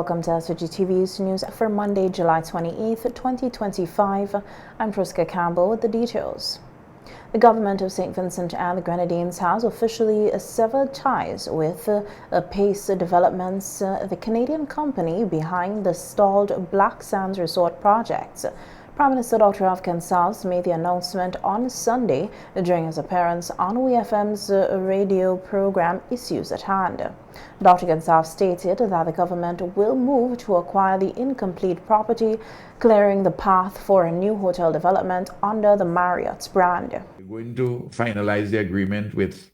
Welcome to SVGTV's news for Monday, July 28th, 2025. I'm Priska Campbell with the details. The government of St. Vincent and the Grenadines has officially severed ties with Pace Developments, the Canadian company behind the stalled Black Sands Resort project. Prime Minister Dr. Sandals made the announcement on Sunday during his appearance on WFM's radio program Issues at Hand. Dr. Sandals stated that the government will move to acquire the incomplete property, clearing the path for a new hotel development under the Marriott's brand. We're going to finalize the agreement with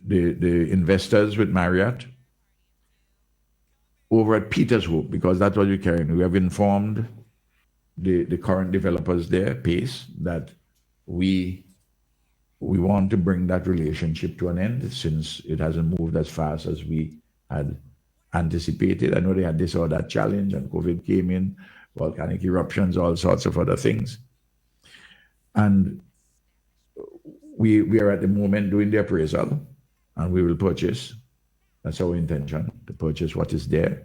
the investors with Marriott over at Petershope, because that's what we're carrying. We have informed the current developers there, Pace, that we want to bring that relationship to an end since it hasn't moved as fast as we had anticipated. I know they had this or that challenge and COVID came in, volcanic eruptions, all sorts of other things. And we are at the moment doing the appraisal and we will purchase. That's our intention, to purchase what is there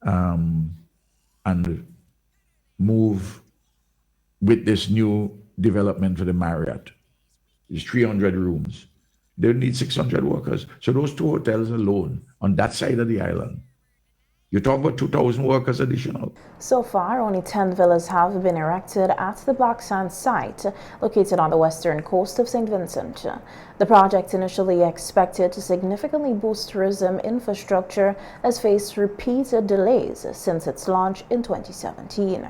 and move with this new development for the Marriott. It's 300 rooms. They need 600 workers. So those two hotels alone on that side of the island, you talk about 2,000 workers additional. So far, only 10 villas have been erected at the Black Sands site, located on the western coast of St. Vincent. The project, initially expected to significantly boost tourism infrastructure, has faced repeated delays since its launch in 2017.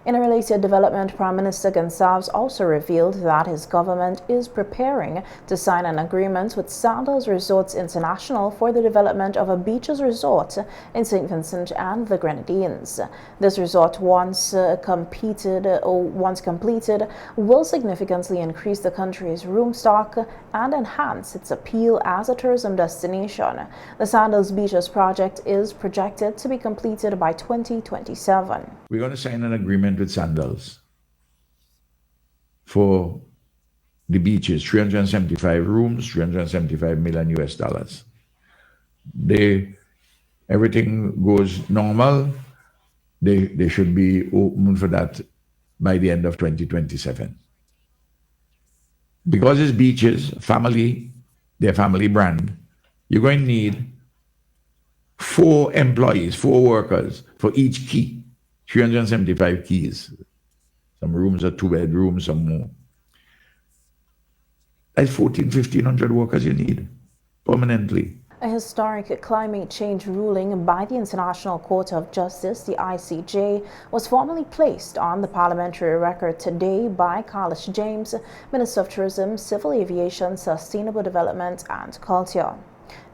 In a related development, Prime Minister Sandals also revealed that his government is preparing to sign an agreement with Sandals Resorts International for the development of a beaches resort in St. Vincent and the Grenadines. This resort, once completed, will significantly increase the country's room stock and enhance its appeal as a tourism destination. The Sandals Beaches project is projected to be completed by 2027. We're going to sign an agreement with Sandals for the beaches, 375 rooms, 375 million US dollars. Everything goes normal. They should be open for that by the end of 2027. Because it's beaches, their family brand, you're going to need 4 employees, 4 workers for each key. 375 keys. Some rooms are 2 bedrooms, some more. That's 1,500 workers you need permanently. A historic climate change ruling by the International Court of Justice, the ICJ, was formally placed on the parliamentary record today by Carlos James, Minister of Tourism, Civil Aviation, Sustainable Development and Culture.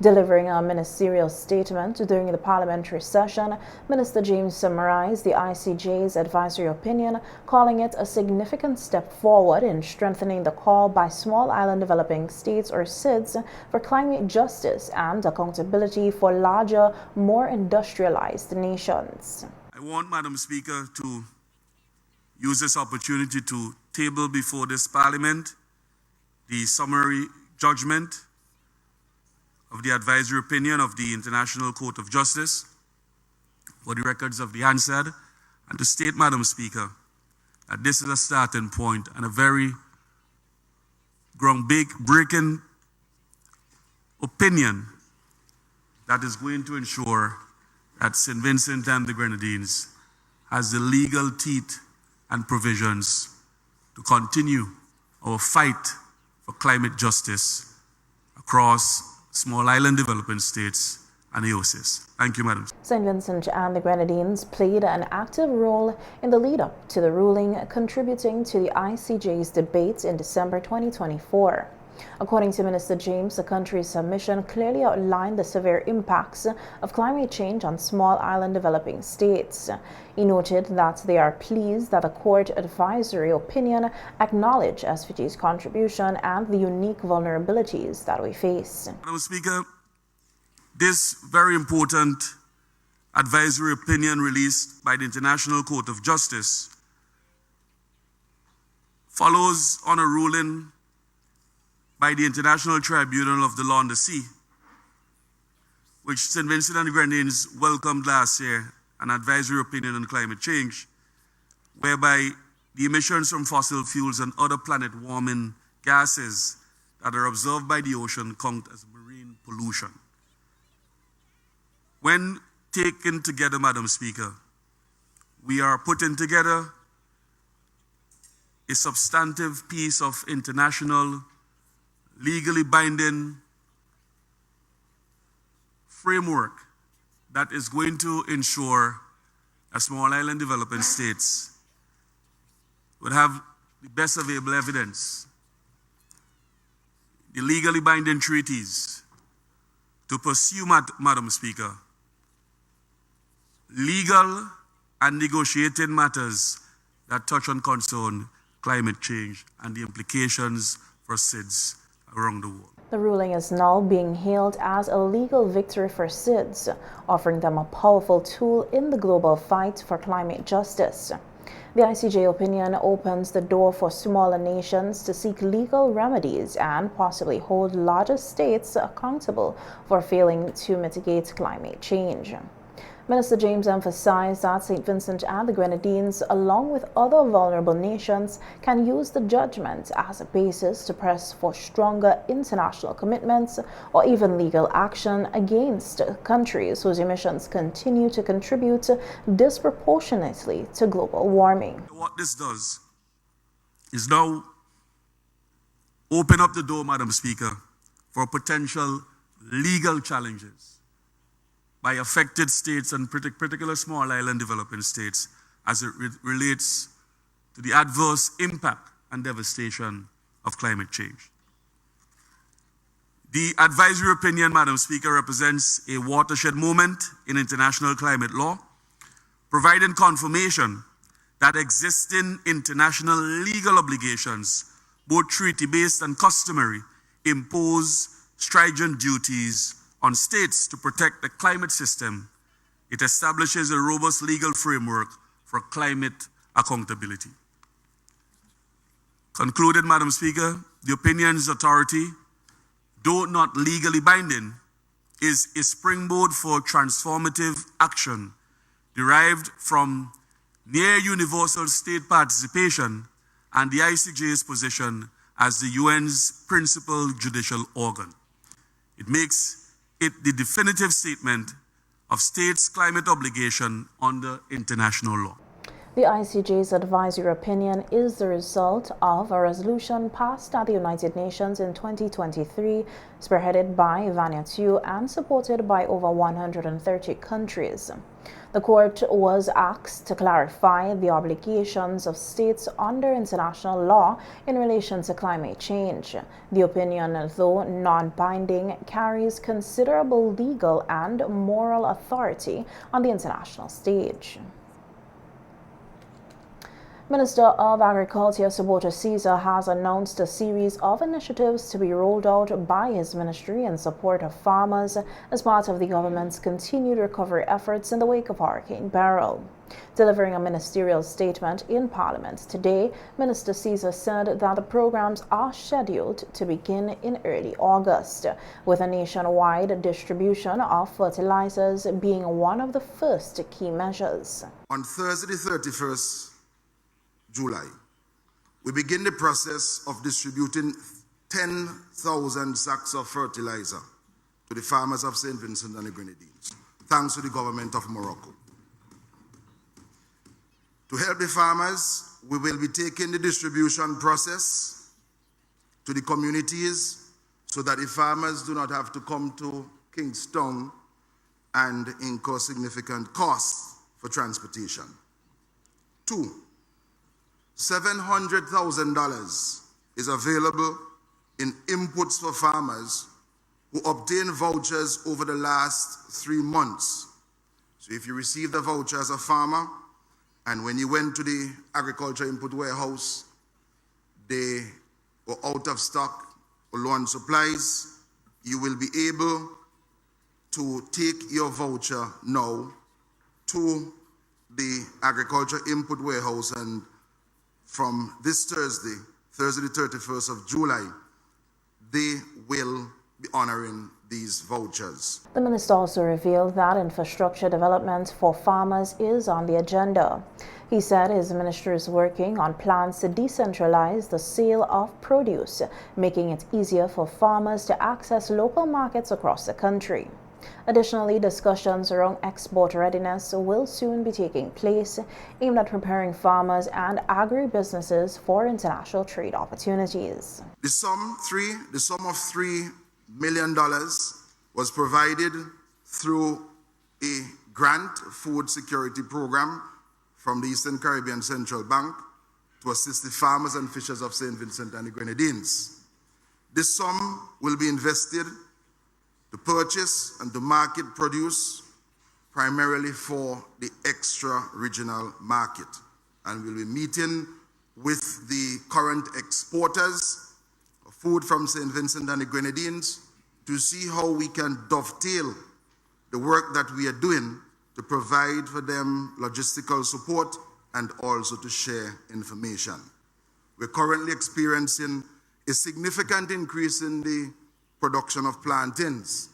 Delivering a ministerial statement during the parliamentary session, Minister James summarized the ICJ's advisory opinion, calling it a significant step forward in strengthening the call by small island developing states, or SIDS, for climate justice and accountability for larger, more industrialized nations. I want, Madam Speaker, to use this opportunity to table before this Parliament the summary judgment of the advisory opinion of the International Court of Justice for the records of the answered, and to state, Madam Speaker, that this is a starting point and a very groundbreaking opinion that is going to ensure that St. Vincent and the Grenadines has the legal teeth and provisions to continue our fight for climate justice across small island developing states and AOCs. Thank you, Madam. St. Vincent and the Grenadines played an active role in the lead-up to the ruling, contributing to the ICJ's debate in December 2024. According to Minister James, the country's submission clearly outlined the severe impacts of climate change on small island developing states. He noted that they are pleased that the court advisory opinion acknowledged SVG's contribution and the unique vulnerabilities that we face. Madam Speaker, this very important advisory opinion released by the International Court of Justice follows on a ruling by the International Tribunal of the Law on the Sea, which St. Vincent and the Grenadines welcomed last year, an advisory opinion on climate change, whereby the emissions from fossil fuels and other planet-warming gases that are observed by the ocean count as marine pollution. When taken together, Madam Speaker, we are putting together a substantive piece of international, legally binding framework that is going to ensure that small island developing states would have the best available evidence, the legally binding treaties to pursue, Madam Speaker, legal and negotiating matters that touch on concern climate change and the implications for SIDS around the world. The ruling is now being hailed as a legal victory for SIDS, offering them a powerful tool in the global fight for climate justice. The ICJ opinion opens the door for smaller nations to seek legal remedies and possibly hold larger states accountable for failing to mitigate climate change. Minister James emphasized that St. Vincent and the Grenadines, along with other vulnerable nations, can use the judgment as a basis to press for stronger international commitments or even legal action against countries whose emissions continue to contribute disproportionately to global warming. What this does is now open up the door, Madam Speaker, for potential legal challenges by affected states and particular small island developing states as it relates to the adverse impact and devastation of climate change. The advisory opinion, Madam Speaker, represents a watershed moment in international climate law, providing confirmation that existing international legal obligations, both treaty-based and customary, impose stringent duties on states to protect the climate system. It establishes a robust legal framework for climate accountability. Concluded, Madam Speaker, the opinion's authority, though not legally binding, is a springboard for transformative action derived from near universal state participation and the ICJ's position as the UN's principal judicial organ. It makes it the definitive statement of states' climate obligation under international law. The ICJ's advisory opinion is the result of a resolution passed at the United Nations in 2023, spearheaded by Vanuatu and supported by over 130 countries. The court was asked to clarify the obligations of states under international law in relation to climate change. The opinion, though non-binding, carries considerable legal and moral authority on the international stage. Minister of Agriculture Subota Caesar has announced a series of initiatives to be rolled out by his ministry in support of farmers as part of the government's continued recovery efforts in the wake of Hurricane Beryl. Delivering a ministerial statement in Parliament today, Minister Caesar said that the programs are scheduled to begin in early August, with a nationwide distribution of fertilizers being one of the first key measures. On Thursday, the 31st July, we begin the process of distributing 10,000 sacks of fertilizer to the farmers of St. Vincent and the Grenadines, thanks to the government of Morocco. To help the farmers, we will be taking the distribution process to the communities so that the farmers do not have to come to Kingston and incur significant costs for transportation. 2, $700,000 is available in inputs for farmers who obtain vouchers over the last 3 months. So if you received a voucher as a farmer, and when you went to the agriculture input warehouse, they were out of stock or low on supplies, you will be able to take your voucher now to the agriculture input warehouse, and from this Thursday, the 31st of July, they will be honoring these vouchers. The minister also revealed that infrastructure development for farmers is on the agenda. He said his ministry is working on plans to decentralize the sale of produce, making it easier for farmers to access local markets across the country. Additionally, discussions around export readiness will soon be taking place, aimed at preparing farmers and agribusinesses for international trade opportunities. The sum of $3 million was provided through a grant food security program from the Eastern Caribbean Central Bank to assist the farmers and fishers of St. Vincent and the Grenadines. This sum will be invested to purchase and to market produce primarily for the extra-regional market. And we'll be meeting with the current exporters of food from St. Vincent and the Grenadines to see how we can dovetail the work that we are doing to provide for them logistical support and also to share information. We're currently experiencing a significant increase in the production of plantains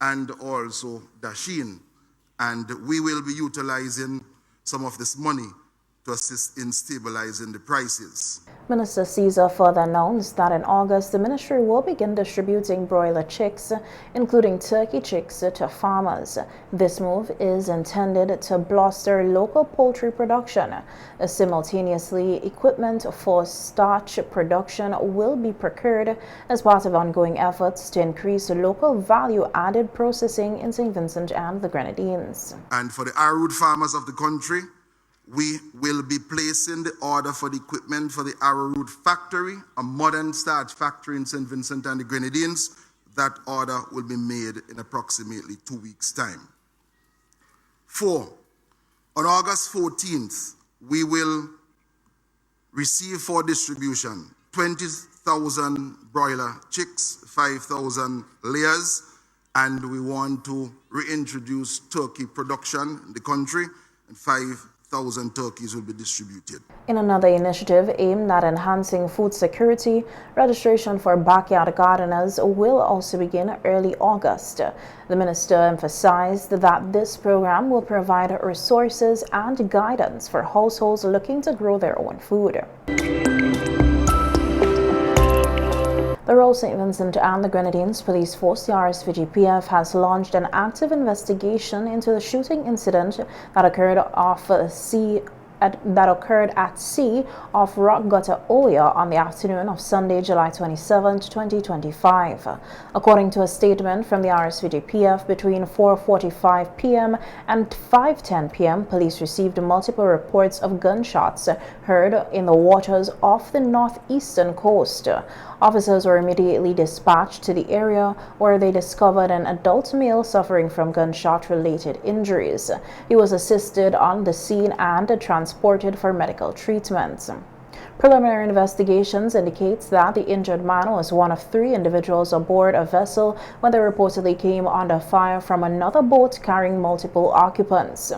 and also dasheen, and we will be utilizing some of this money to assist in stabilizing the prices. Minister Caesar further announced that in August, the ministry will begin distributing broiler chicks, including turkey chicks, to farmers. This move is intended to bolster local poultry production. Simultaneously, equipment for starch production will be procured as part of ongoing efforts to increase local value-added processing in St. Vincent and the Grenadines. And for the arrowroot farmers of the country, we will be placing the order for the equipment for the arrowroot factory, a modern starch factory in St. Vincent and the Grenadines. That order will be made in approximately 2 weeks' time. 4, on August 14th, we will receive for distribution 20,000 broiler chicks, 5,000 layers, and we want to reintroduce turkey production in the country, and 5,000 turkeys will be distributed. In another initiative aimed at enhancing food security, registration for backyard gardeners will also begin early August. The minister emphasized that this program will provide resources and guidance for households looking to grow their own food. The Royal St. Vincent and the Grenadines Police Force, the SVG-PF, has launched an active investigation into the shooting incident that occurred at sea off Rock Gutter, Oya on the afternoon of Sunday, July 27, 2025. According to a statement from the SVG-PF, between 4:45 p.m. and 5:10 p.m., police received multiple reports of gunshots heard in the waters off the northeastern coast. Officers were immediately dispatched to the area where they discovered an adult male suffering from gunshot-related injuries. He was assisted on the scene and transported for medical treatment. Preliminary investigations indicates that the injured man was one of 3 individuals aboard a vessel when they reportedly came under fire from another boat carrying multiple occupants.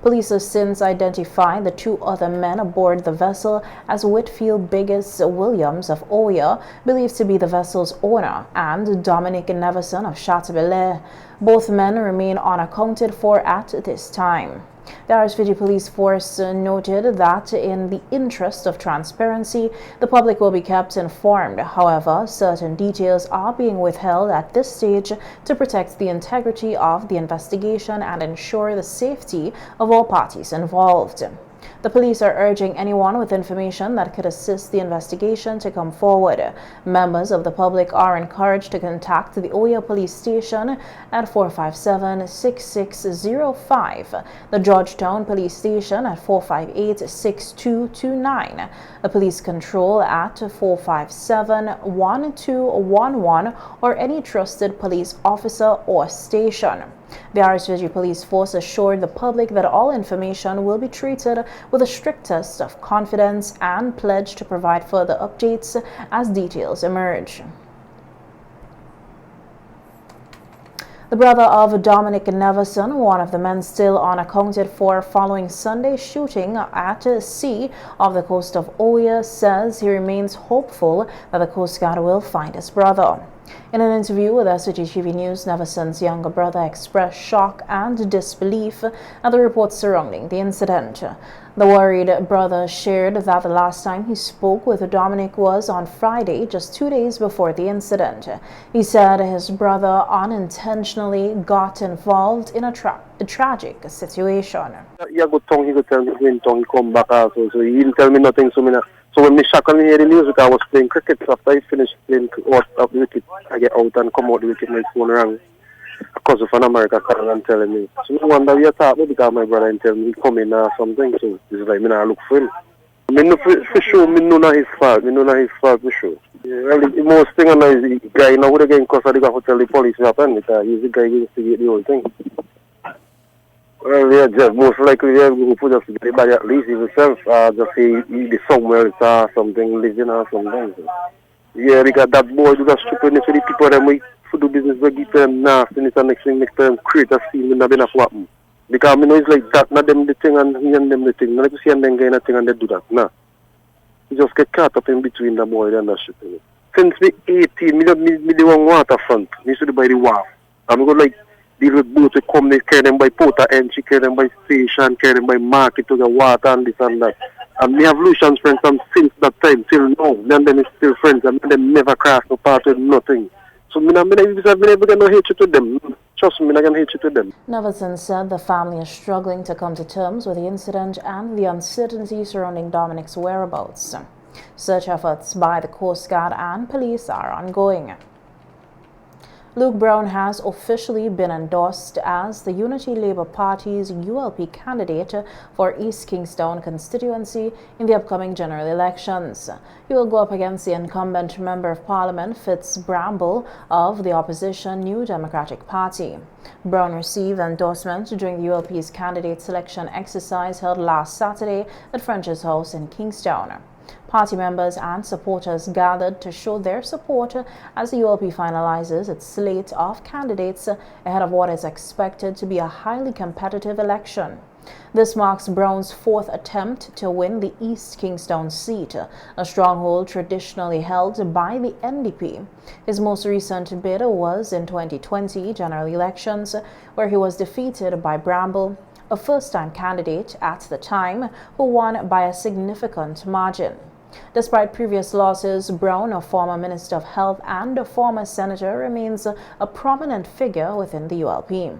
Police have since identified the 2 other men aboard the vessel as Whitfield Biggis Williams of Oya, believed to be the vessel's owner, and Dominic Neverson of Chateaubelair. Both men remain unaccounted for at this time. The SVG Police Force noted that in the interest of transparency, the public will be kept informed. However, certain details are being withheld at this stage to protect the integrity of the investigation and ensure the safety of all parties involved. The police are urging anyone with information that could assist the investigation to come forward. Members of the public are encouraged to contact the Oya Police Station at 457-6605, the Georgetown Police Station at 458-6229, the Police Control at 457-1211, or any trusted police officer or station. The SVG Police Force assured the public that all information will be treated with the strictest of confidence and pledged to provide further updates as details emerge. The brother of Dominic Neverson, one of the men still unaccounted for following Sunday's shooting at sea off the coast of Oyo, says he remains hopeful that the Coast Guard will find his brother. In an interview with SVG-TV News, Neverson's younger brother expressed shock and disbelief at the reports surrounding the incident. The worried brother shared that the last time he spoke with Dominic was on Friday, just 2 days before the incident. He said his brother unintentionally got involved in a tragic situation. Yeah, good tongue, he could tell me when tongue come back also, so he didn't tell me nothing. So when me shocked and hear the music, I was playing cricket. So after I finished playing out of the wicket, I get out and come out the wicket, my phone rang. A cousin from America calling and telling me. So I wonder we are talking because my brother tell me he come in or something. So it's like me not look for him. Me know for sure, me know not his fault. Me know not his fault for sure. Yeah, well, the most thing I know is the guy now would again cause I got to tell the police what happened because he's the guy who investigate the whole thing. Well, yeah, just most likely, yeah, we put just the body at least himself, just say he somewhere else or something, living or something. So. Yeah, because that boy do that stupidness with the people that we do business, we give them nastiness and next thing make them create a scene and that happen. Because I know it's like that, not them the thing and he and them the thing. Not like you see and them guy a thing and they do that, nah. You just get caught up in between the boy and that shit. Since me 18, me the one waterfront, me used to buy the wharf. I'm going like, deal with boats to come, they carry them by Porter Entry, carry them by station, carry them by market to the water and this and that. And we have Lucian's friends from since that time till now. Then them is still friends and them never cross no part with nothing. So I never get no hatred to them. Trust me, I can hatred to them. Neverson said the family is struggling to come to terms with the incident and the uncertainty surrounding Dominic's whereabouts. Search efforts by the Coast Guard and police are ongoing. Luke Brown has officially been endorsed as the Unity Labour Party's ULP candidate for East Kingstown constituency in the upcoming general elections. He will go up against the incumbent Member of Parliament Fitz Bramble of the opposition New Democratic Party. Brown received endorsement during the ULP's candidate selection exercise held last Saturday at French's House in Kingstown. Party members and supporters gathered to show their support as the ULP finalizes its slate of candidates ahead of what is expected to be a highly competitive election. This marks Brown's fourth attempt to win the East Kingstown seat, a stronghold traditionally held by the NDP. His most recent bid was in 2020 general elections, where he was defeated by Bramble, a first-time candidate at the time who won by a significant margin. Despite previous losses, Brown, a former Minister of Health and a former Senator, remains a prominent figure within the ULP.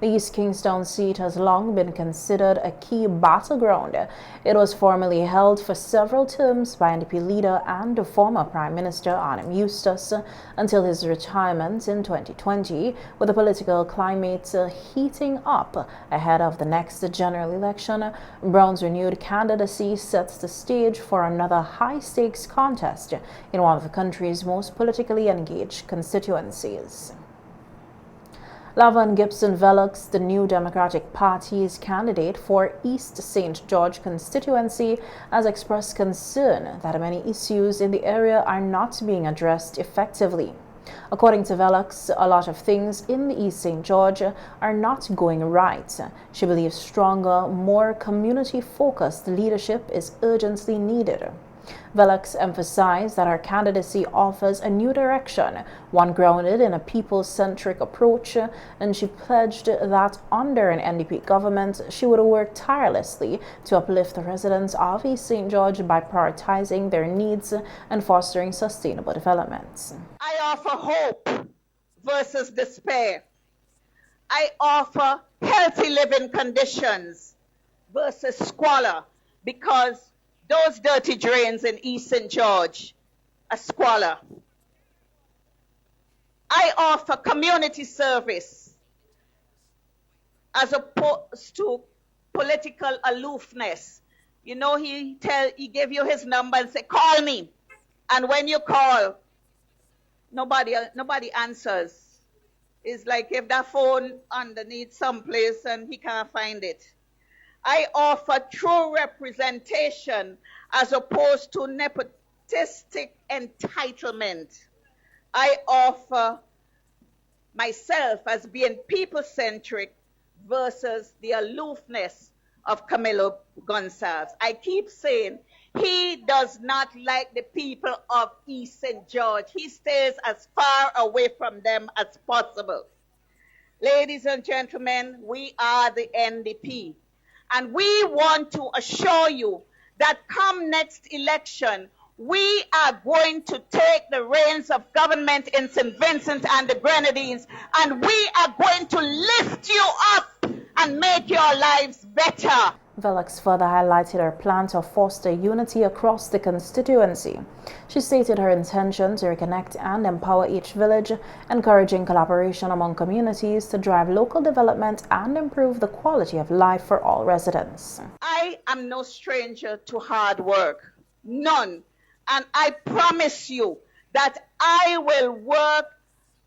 The East Kingstown seat has long been considered a key battleground. It was formerly held for several terms by NDP leader and former Prime Minister Arnhem Eustace until his retirement in 2020, with the political climate heating up ahead of the next general election. Brown's renewed candidacy sets the stage for another high-stakes contest in one of the country's most politically engaged constituencies. Lavan Gibson Velux, the New Democratic Party's candidate for East St. George constituency, has expressed concern that many issues in the area are not being addressed effectively. According to Velux, a lot of things in the East St. George are not going right. She believes stronger, more community-focused leadership is urgently needed. Velux emphasized that her candidacy offers a new direction, one grounded in a people-centric approach, and she pledged that under an NDP government, she would work tirelessly to uplift the residents of East St. George by prioritizing their needs and fostering sustainable development. I offer hope versus despair. I offer healthy living conditions versus squalor, because those dirty drains in East St. George are squalor. I offer community service as opposed to political aloofness. You know, he gave you his number and said, call me. And when you call, nobody answers. It's like if that phone underneath someplace and he can't find it. I offer true representation as opposed to nepotistic entitlement. I offer myself as being people-centric versus the aloofness of Camilo Gonsalves. I keep saying he does not like the people of East St. George. He stays as far away from them as possible. Ladies and gentlemen, we are the NDP, and we want to assure you that come next election, we are going to take the reins of government in St. Vincent and the Grenadines, and we are going to lift you up and make your lives better. Velix further highlighted her plan to foster unity across the constituency. She stated her intention to reconnect and empower each village, encouraging collaboration among communities to drive local development and improve the quality of life for all residents. I am no stranger to hard work, none. And I promise you that I will work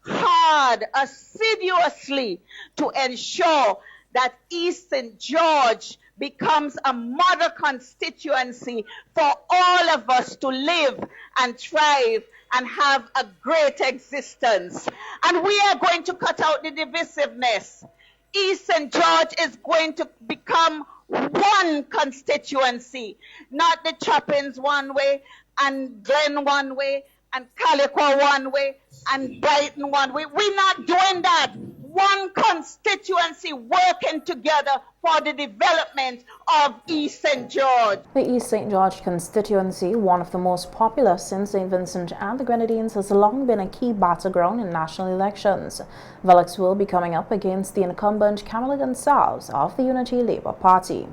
hard, assiduously, to ensure that East St. George becomes a model constituency for all of us to live and thrive and have a great existence. And we are going to cut out the divisiveness. East St. George is going to become one constituency, not the Choppins one way, and Glen one way, and Calico one way, and Brighton one way. We're not doing that. One constituency working together for the development of East St. George. The East St. George constituency, one of the most popular since St. Vincent and the Grenadines, has long been a key battleground in national elections. Velix will be coming up against the incumbent Camilo Gonsalves of the Unity Labour Party.